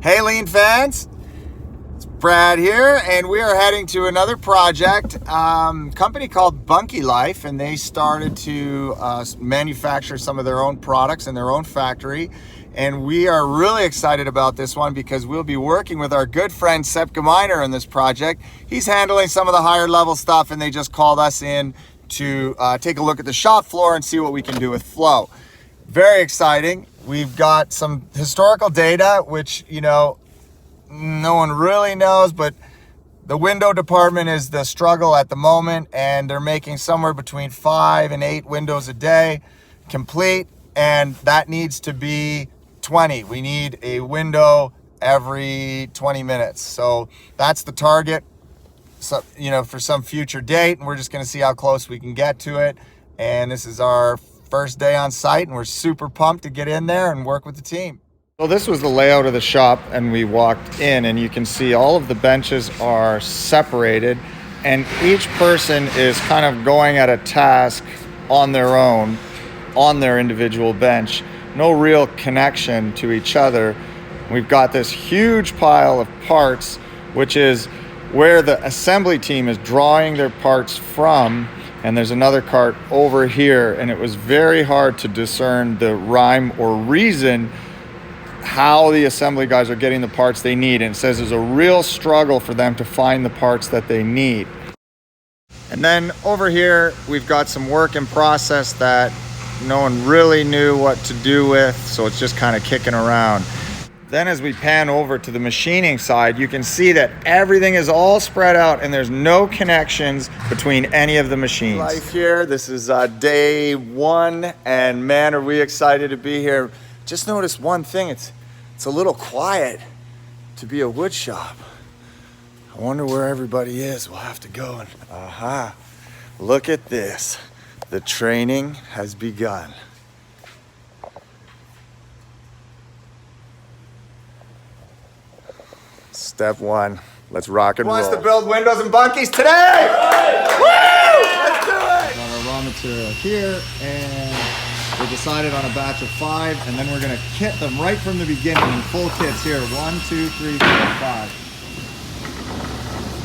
Hey Lean fans, it's Brad here, and we are heading to another project, company called Bunkie Life, and they started to manufacture some of their own products in their own factory. And we are really excited about this one because we'll be working with our good friend Sepp Geminer in this project. He's handling some of the higher level stuff, and they just called us in to take a look at the shop floor and see what we can do with flow. Very exciting. We've got some historical data, which, you know, no one really knows, but the window department is the struggle at the moment, and they're making somewhere between 5 and 8 windows a day complete, and that needs to be 20. We need a window every 20 minutes. So that's the target, so, you know, for some future date, and we're just going to see how close we can get to it. And this is our first day on site, and we're super pumped to get in there and work with the team. So this was the layout of the shop, and we walked in, and you can see all of the benches are separated, and each person is kind of going at a task on their own, on their individual bench. No real connection to each other. We've got this huge pile of parts, which is where the assembly team is drawing their parts from. And there's another cart over here, and it was very hard to discern the rhyme or reason how the assembly guys are getting the parts they need. And it says there's a real struggle for them to find the parts that they need. And then over here, we've got some work in process that no one really knew what to do with, so it's just kind of kicking around. Then as we pan over to the machining side, you can see that everything is all spread out and there's no connections between any of the machines. Life here, this is day 1, and man, are we excited to be here. Just notice one thing, it's a little quiet to be a wood shop. I wonder where everybody is. We'll have to go and, look at this. The training has begun. Step 1, let's rock and roll. Who wants to build windows and bunkies today? Woo! Let's do it! Got our raw material here, and we decided on a batch of 5, and then we're gonna kit them right from the beginning in full kits here. 1, 2, 3, 4, 5.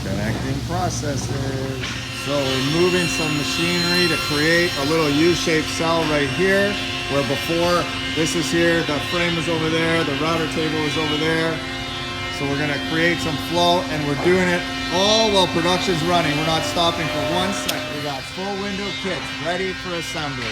Connecting processes. So we're moving some machinery to create a little U-shaped cell right here, where before this is here, the frame is over there, the router table is over there. So we're gonna create some flow, and we're doing it all while production's running. We're not stopping for 1 second. We got full window kits ready for assembly.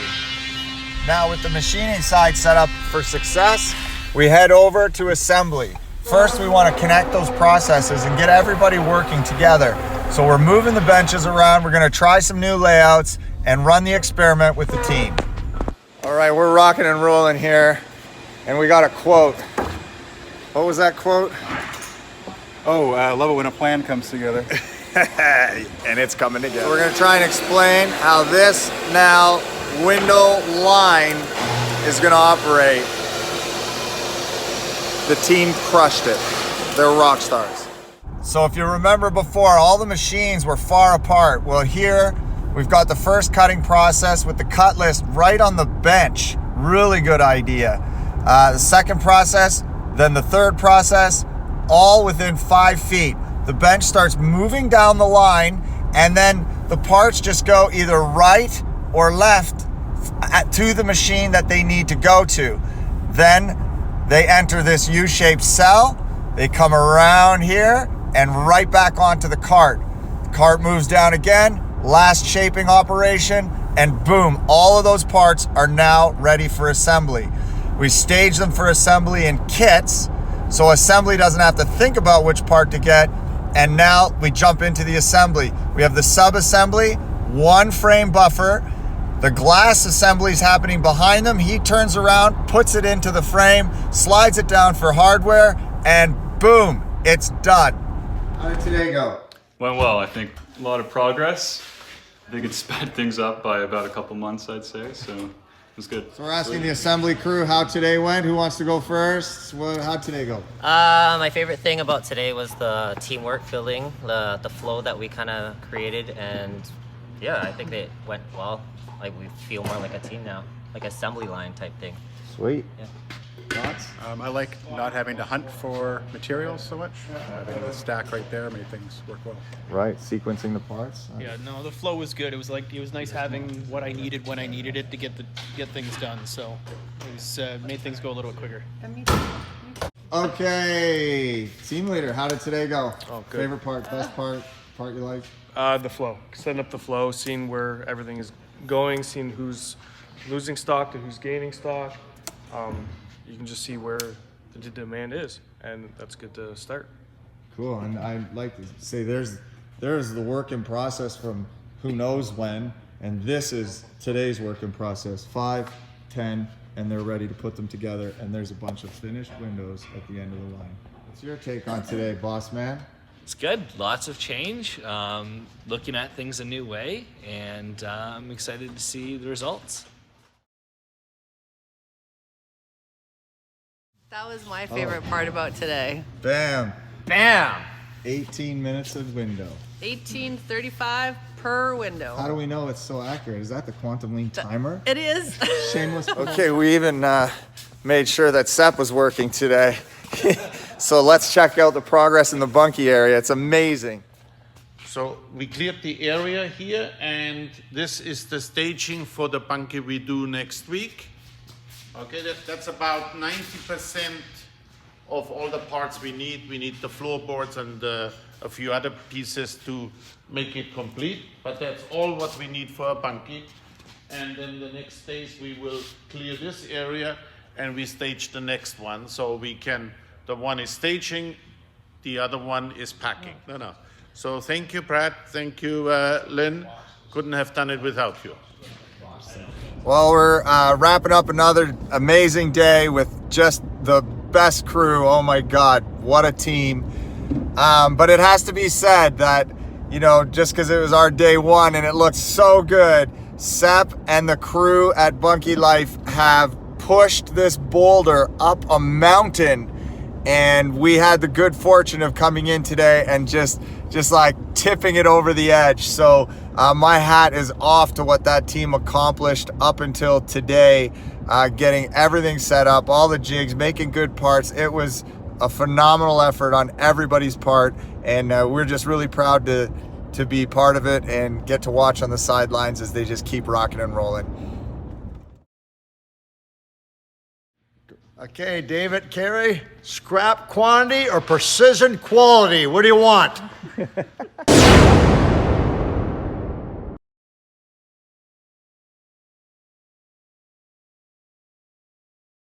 Now with the machining side set up for success, we head over to assembly. First, we wanna connect those processes and get everybody working together. So we're moving the benches around. We're gonna try some new layouts and run the experiment with the team. All right, we're rocking and rolling here, and we got a quote. What was that quote? Oh, I love it when a plan comes together. And it's coming together. So we're gonna try and explain how this now window line is gonna operate. The team crushed it. They're rock stars. So if you remember before, all the machines were far apart. Well, here we've got the first cutting process with the cut list right on the bench. Really good idea. The second process, then the third process, all within 5 feet. The bench starts moving down the line, and then the parts just go either right or left to the machine that they need to go to. Then they enter this U-shaped cell, they come around here and right back onto the cart. The cart moves down again, last shaping operation, and boom, all of those parts are now ready for assembly. We stage them for assembly in kits, so assembly doesn't have to think about which part to get. And now we jump into the assembly. We have the sub-assembly, 1 frame buffer. The glass assembly is happening behind them. He turns around, puts it into the frame, slides it down for hardware, and boom, it's done. How did today go? Went well. I think a lot of progress. I think it sped things up by about a couple months, I'd say, so it was good. So we're asking the assembly crew how today went. Who wants to go first? How'd today go? My favorite thing about today was the teamwork feeling, the flow that we kind of created, and yeah, I think it went well. Like we feel more like a team now, like assembly line type thing. Sweet. Yeah. Thoughts? I like not having to hunt for materials so much. Having the stack right there made things work well. Right, sequencing the parts. Yeah, no, the flow was good. It was nice having what I needed when I needed it to get things done. So it was made things go a little bit quicker. Okay, team leader, how did today go? Oh, good. Favorite part, best part you like? The flow. Setting up the flow, seeing where everything is going, seeing who's losing stock to who's gaining stock. You can just see where the demand is, and that's good to start. Cool, and I'd like to say there's the work in process from who knows when, and this is today's work in process, 5, 10, and they're ready to put them together, and there's a bunch of finished windows at the end of the line. What's your take on today, boss man? It's good. Lots of change. Looking at things a new way, and I'm excited to see the results. That was my favorite part about today. Bam! Bam! 18 minutes of window. 18:35 per window. How do we know it's so accurate? Is that the quantum lean timer? It is. Shameless. Okay, we even made sure that SEP was working today. So let's check out the progress in the Bunkie area. It's amazing. So we cleared the area here, and this is the staging for the Bunkie we do next week. Okay, that's about 90% of all the parts we need. We need the floorboards and a few other pieces to make it complete, but that's all what we need for a Bunkie. And then the next days we will clear this area and we stage the next one. So the one is staging, the other one is packing. No. So thank you, Brad. Thank you, Lynn. Couldn't have done it without you. Well, we're wrapping up another amazing day with just the best crew. Oh my God, what a team. But it has to be said that, just because it was our day one and it looked so good, Sep and the crew at Bunkie Life have pushed this boulder up a mountain, and we had the good fortune of coming in today and just like tipping it over the edge. So my hat is off to what that team accomplished up until today, getting everything set up, all the jigs, making good parts. It was a phenomenal effort on everybody's part, and we're just really proud to be part of it and get to watch on the sidelines as they just keep rocking and rolling. Okay, David, Carey, scrap quantity or precision quality? What do you want?